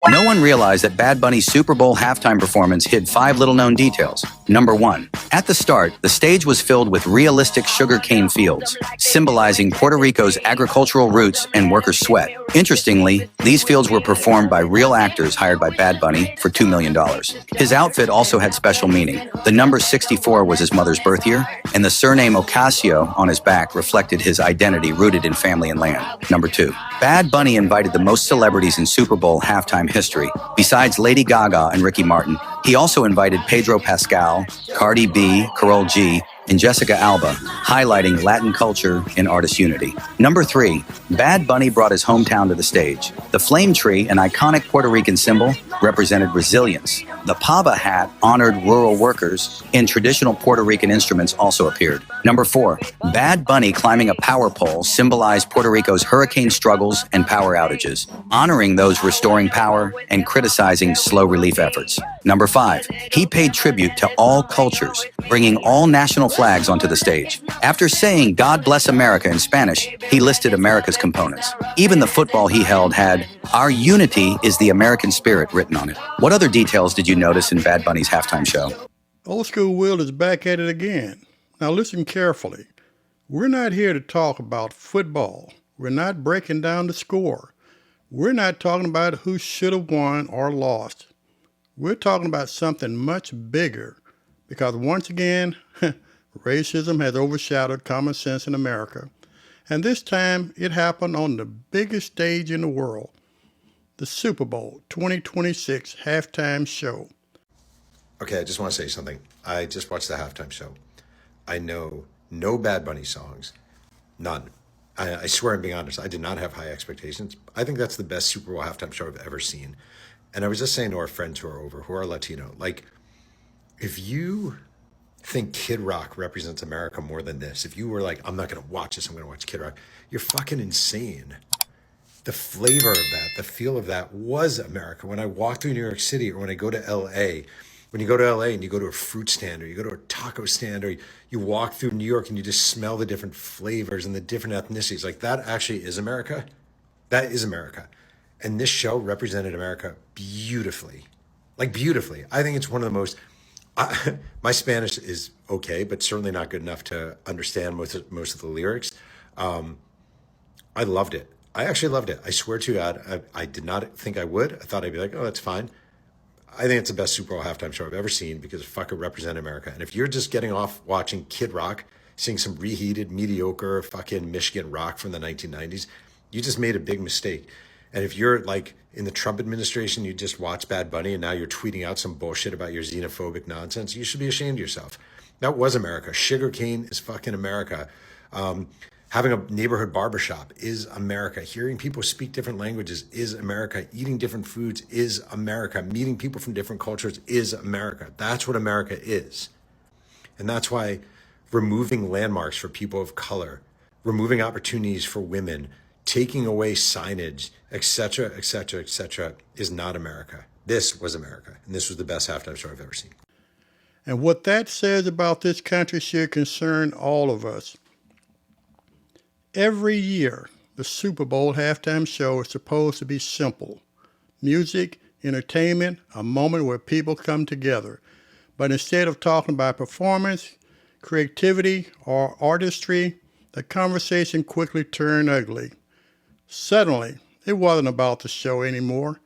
No one realized that Bad Bunny's Super Bowl halftime performance hid 5 little-known details. Number 1. At the start, the stage was filled with realistic sugarcane fields, symbolizing Puerto Rico's agricultural roots and workers' sweat. Interestingly, these fields were performed by real actors hired by Bad Bunny for $2 million. His outfit also had special meaning. The number 64 was his mother's birth year, and the surname Ocasio on his back reflected his identity rooted in family and land. Number 2. Bad Bunny invited the most celebrities in Super Bowl halftime history. Besides Lady Gaga and Ricky Martin, he also invited Pedro Pascal, Cardi B, Karol G, and Jessica Alba, highlighting Latin culture and artist unity. Number 3, Bad Bunny brought his hometown to the stage. The flame tree, an iconic Puerto Rican symbol, represented resilience. The pava hat honored rural workers, and traditional Puerto Rican instruments also appeared. Number 4, Bad Bunny climbing a power pole symbolized Puerto Rico's hurricane struggles and power outages, honoring those restoring power and criticizing slow relief efforts. Number 5, he paid tribute to all cultures, bringing all national flags onto the stage. After saying "God bless America" in Spanish, he listed America's components. Even the football he held had "Our unity is the American spirit" written on it. What other details did you notice in Bad Bunny's halftime show? Old School Will is back at it again. Now listen carefully. We're not here to talk about football. We're not breaking down the score. We're not talking about who should have won or lost. We're talking about something much bigger, because once again, racism has overshadowed common sense in America. And this time it happened on the biggest stage in the world, the Super Bowl 2026 halftime show. Okay, I just want to say something. I just watched the halftime show. I know no Bad Bunny songs, none. I swear I'm being honest, I did not have high expectations. I think that's the best Super Bowl halftime show I've ever seen. And I was just saying to our friends who are over, who are Latino, like, if you think Kid Rock represents America more than this, if you were like, I'm not going to watch this, I'm going to watch Kid Rock, you're fucking insane. The flavor of that, the feel of that was America. When I walk through New York City, or when I go to LA, when you go to LA and you go to a fruit stand, or you go to a taco stand, or you walk through New York and you just smell the different flavors and the different ethnicities, like, that actually is America. That is America. And this show represented America beautifully. Like, beautifully. I think it's one of the most, my Spanish is okay, but certainly not good enough to understand most of the lyrics. I loved it. I actually loved it. I swear to God, I did not think I would. I thought I'd be like, oh, that's fine. I think it's the best Super Bowl halftime show I've ever seen, because it fucking represented America. And if you're just getting off watching Kid Rock sing some reheated, mediocre fucking Michigan rock from the 1990s, you just made a big mistake. And if you're like in the Trump administration, you just watch Bad Bunny and now you're tweeting out some bullshit about your xenophobic nonsense, you should be ashamed of yourself. That was America. Sugarcane is fucking America. Having a neighborhood barbershop is America. Hearing people speak different languages is America. Eating different foods is America. Meeting people from different cultures is America. That's what America is. And that's why removing landmarks for people of color, removing opportunities for women, taking away signage, etc., etc., etc., is not America. This was America. And this was the best halftime show I've ever seen. And what that says about this country should concern all of us. Every year, the Super Bowl halftime show is supposed to be simple. Music, entertainment, a moment where people come together. But instead of talking about performance, creativity, or artistry, the conversation quickly turned ugly. Suddenly, it wasn't about the show anymore.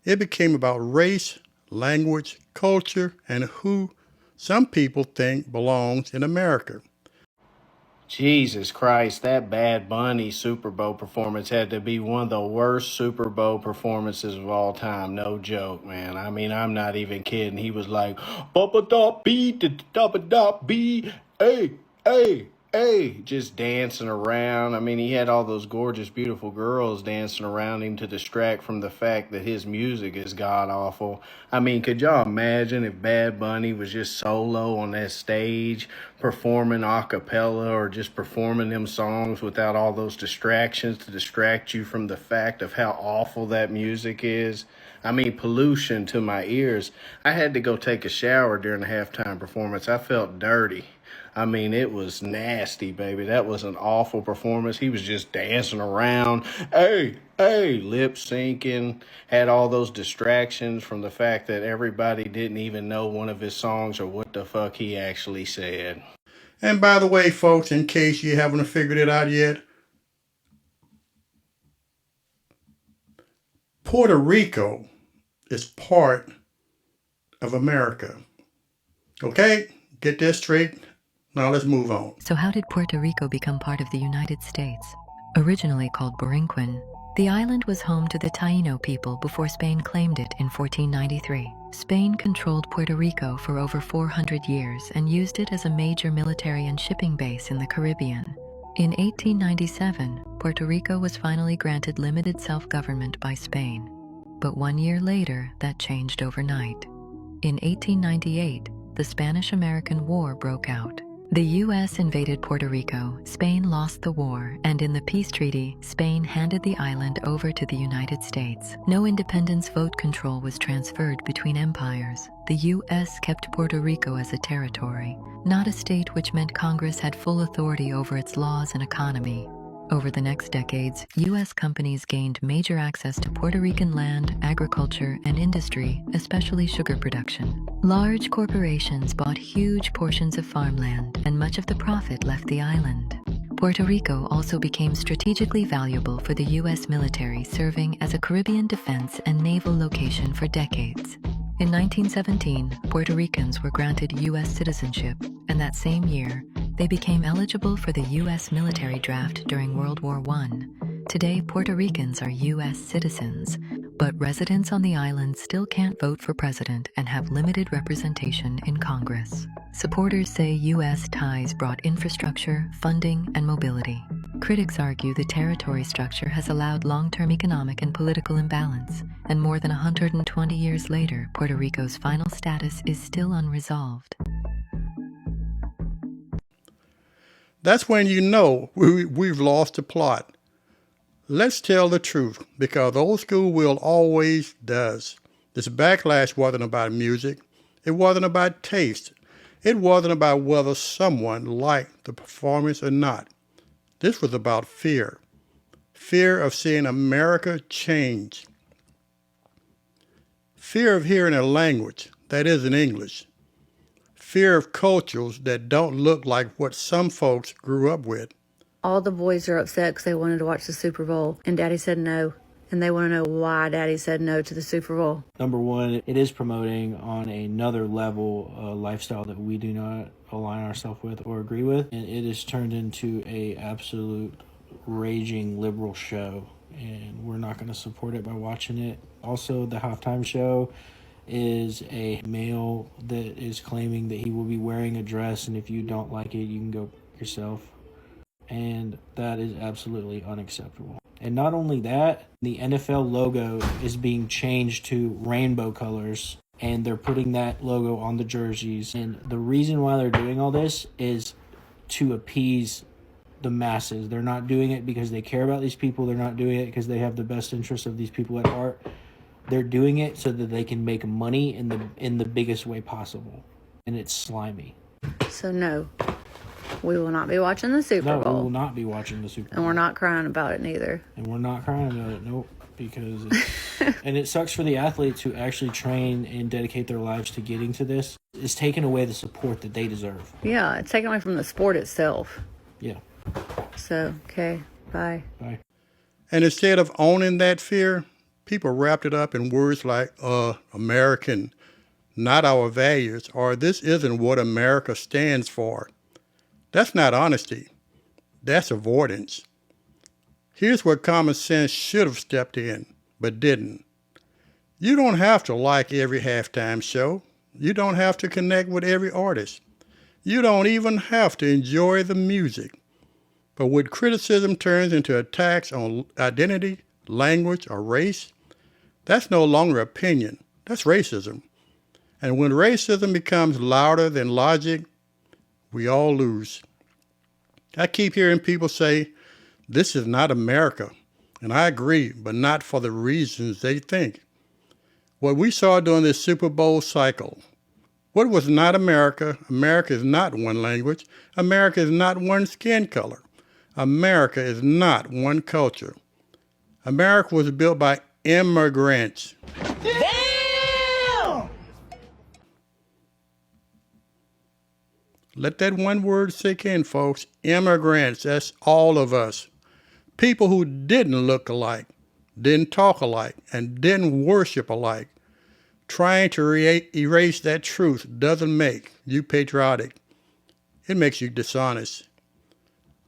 It became about race, language, culture, and who some people think belongs in America. Jesus Christ, that Bad Bunny Super Bowl performance had to be one of the worst Super Bowl performances of all time. No joke, man. I mean, I'm not even kidding. He was like, ba-ba-da-bee, hey, hey, hey, just dancing around. I mean, he had all those gorgeous, beautiful girls dancing around him to distract from the fact that his music is god-awful. I mean, could y'all imagine if Bad Bunny was just solo on that stage, performing a cappella or just performing them songs without all those distractions to distract you from the fact of how awful that music is? I mean, pollution to my ears. I had to go take a shower during the halftime performance. I felt dirty. I mean, it was nasty, baby. That was an awful performance. He was just dancing around. Hey, Hey, lip syncing, had all those distractions from the fact that everybody didn't even know one of his songs or what the fuck he actually said. And by the way, folks, in case you haven't figured it out yet, Puerto Rico is part of America. Okay? Get that straight. Now let's move on. So how did Puerto Rico become part of the United States? Originally called Borinquen, the island was home to the Taino people before Spain claimed it in 1493. Spain controlled Puerto Rico for over 400 years and used it as a major military and shipping base in the Caribbean. In 1897, Puerto Rico was finally granted limited self-government by Spain. But 1 year later, that changed overnight. In 1898, the Spanish-American War broke out. The U.S. invaded Puerto Rico, Spain lost the war, and in the peace treaty, Spain handed the island over to the United States. No independence vote control was transferred between empires. The U.S. kept Puerto Rico as a territory, not a state, which meant Congress had full authority over its laws and economy. Over the next decades, U.S. companies gained major access to Puerto Rican land, agriculture, and industry, especially sugar production. Large corporations bought huge portions of farmland, and much of the profit left the island. Puerto Rico also became strategically valuable for the U.S. military, serving as a Caribbean defense and naval location for decades. In 1917, Puerto Ricans were granted U.S. citizenship, and that same year, they became eligible for the U.S. military draft during World War I. Today, Puerto Ricans are U.S. citizens, but residents on the island still can't vote for president and have limited representation in Congress. Supporters say U.S. ties brought infrastructure, funding, and mobility. Critics argue the territory structure has allowed long-term economic and political imbalance, and more than 120 years later, Puerto Rico's final status is still unresolved. That's when you know we've lost the plot. Let's tell the truth, because old school will always does. This backlash wasn't about music. It wasn't about taste. It wasn't about whether someone liked the performance or not. This was about fear. Fear of seeing America change. Fear of hearing a language that isn't English. Fear of cultures that don't look like what some folks grew up with. All the boys are upset because they wanted to watch the Super Bowl, and Daddy said no. And they want to know why Daddy said no to the Super Bowl. Number one, it is promoting on another level a lifestyle that we do not align ourselves with or agree with. And it is turned into a absolute raging liberal show. And we're not going to support it by watching it. Also, the halftime show is a male that is claiming that he will be wearing a dress, and if you don't like it, you can go yourself. And that is absolutely unacceptable. And not only that, the NFL logo is being changed to rainbow colors, and they're putting that logo on the jerseys. And the reason why they're doing all this is to appease the masses. They're not doing it because they care about these people. They're not doing it because they have the best interests of these people at heart. They're doing it so that they can make money in the biggest way possible. And it's slimy. So no, we will not be watching the Super Bowl. No, we will not be watching the Super Bowl. And we're not crying about it neither. And we're not crying about it, nope. Because and it sucks for the athletes who actually train and dedicate their lives to getting to this. It's taking away the support that they deserve. Yeah, it's taken away from the sport itself. Yeah. So, okay, bye. Bye. And instead of owning that fear, people wrapped it up in words like, American, not our values, or this isn't what America stands for. That's not honesty. That's avoidance. Here's where common sense should have stepped in, but didn't. You don't have to like every halftime show. You don't have to connect with every artist. You don't even have to enjoy the music. But when criticism turns into attacks on identity, language, or race, that's no longer opinion. That's racism. And when racism becomes louder than logic, we all lose. I keep hearing people say, this is not America. And I agree, but not for the reasons they think. What we saw during this Super Bowl cycle, what was not America? America is not one language. America is not one skin color. America is not one culture. America was built by immigrants. Damn! Let that one word sink in, folks. Immigrants, that's all of us. People who didn't look alike, didn't talk alike, and didn't worship alike. Trying to erase that truth doesn't make you patriotic. It makes you dishonest.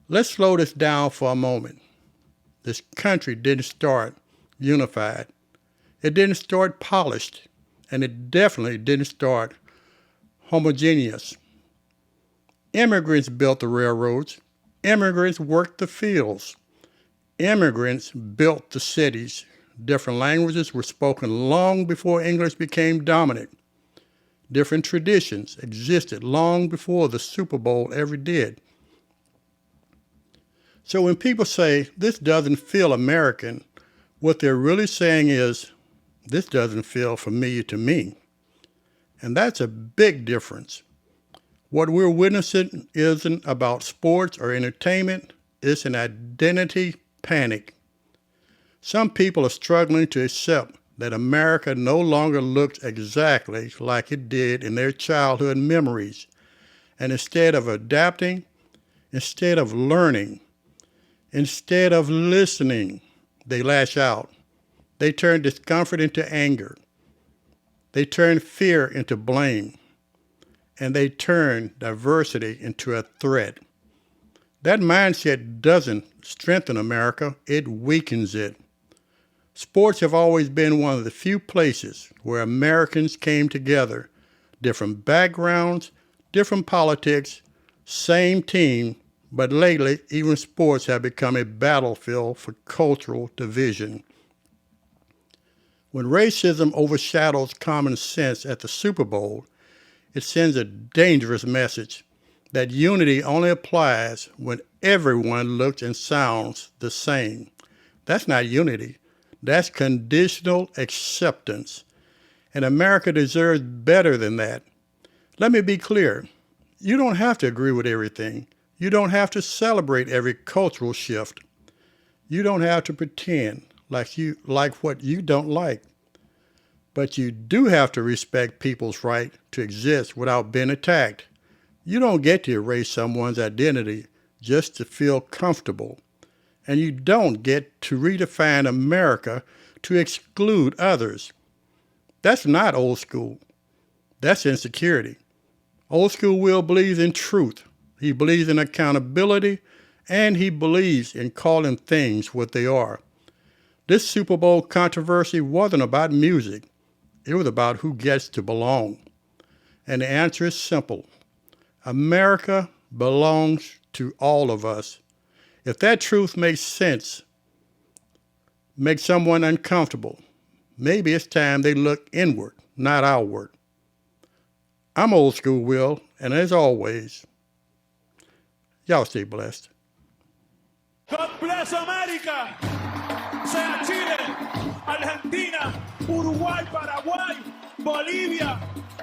Let's slow this down for a moment. This country didn't start unified. It didn't start polished, and it definitely didn't start homogeneous. Immigrants built the railroads. Immigrants worked the fields. Immigrants built the cities. Different languages were spoken long before English became dominant. Different traditions existed long before the Super Bowl ever did. So when people say, this doesn't feel American, what they're really saying is, this doesn't feel familiar to me. And that's a big difference. What we're witnessing isn't about sports or entertainment, it's an identity panic. Some people are struggling to accept that America no longer looks exactly like it did in their childhood memories. And instead of adapting, instead of learning, instead of listening, they lash out. They turn discomfort into anger. They turn fear into blame. And they turn diversity into a threat. That mindset doesn't strengthen America, it weakens it. Sports have always been one of the few places where Americans came together. Different backgrounds, different politics, same team, but lately even sports have become a battlefield for cultural division. When racism overshadows common sense at the Super Bowl, it sends a dangerous message that unity only applies when everyone looks and sounds the same. That's not unity. That's conditional acceptance. And America deserves better than that. Let me be clear. You don't have to agree with everything. You don't have to celebrate every cultural shift. You don't have to pretend like you like what you don't like. But you do have to respect people's right to exist without being attacked. You don't get to erase someone's identity just to feel comfortable. And you don't get to redefine America to exclude others. That's not old school. That's insecurity. Old school Will believes in truth. He believes in accountability, and he believes in calling things what they are. This Super Bowl controversy wasn't about music. It was about who gets to belong. And the answer is simple. America belongs to all of us. If that truth makes sense, makes someone uncomfortable, maybe it's time they look inward, not outward. I'm Old School Will, and as always, y'all stay blessed. God bless America. Sea Chile, Argentina, Uruguay, Paraguay, Bolivia,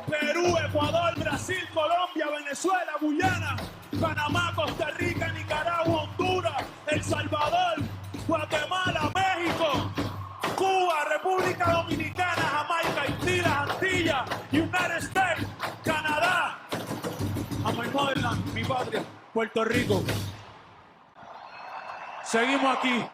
Perú, Ecuador, Brasil, Colombia, Venezuela, Guyana, Panamá, Costa Rica, Nicaragua, Honduras, El Salvador, Guatemala, México, Cuba, República Dominicana, Jamaica, Haití, las Antillas, United States, Canadá, a my motherland, mi patria, Puerto Rico. Seguimos aquí.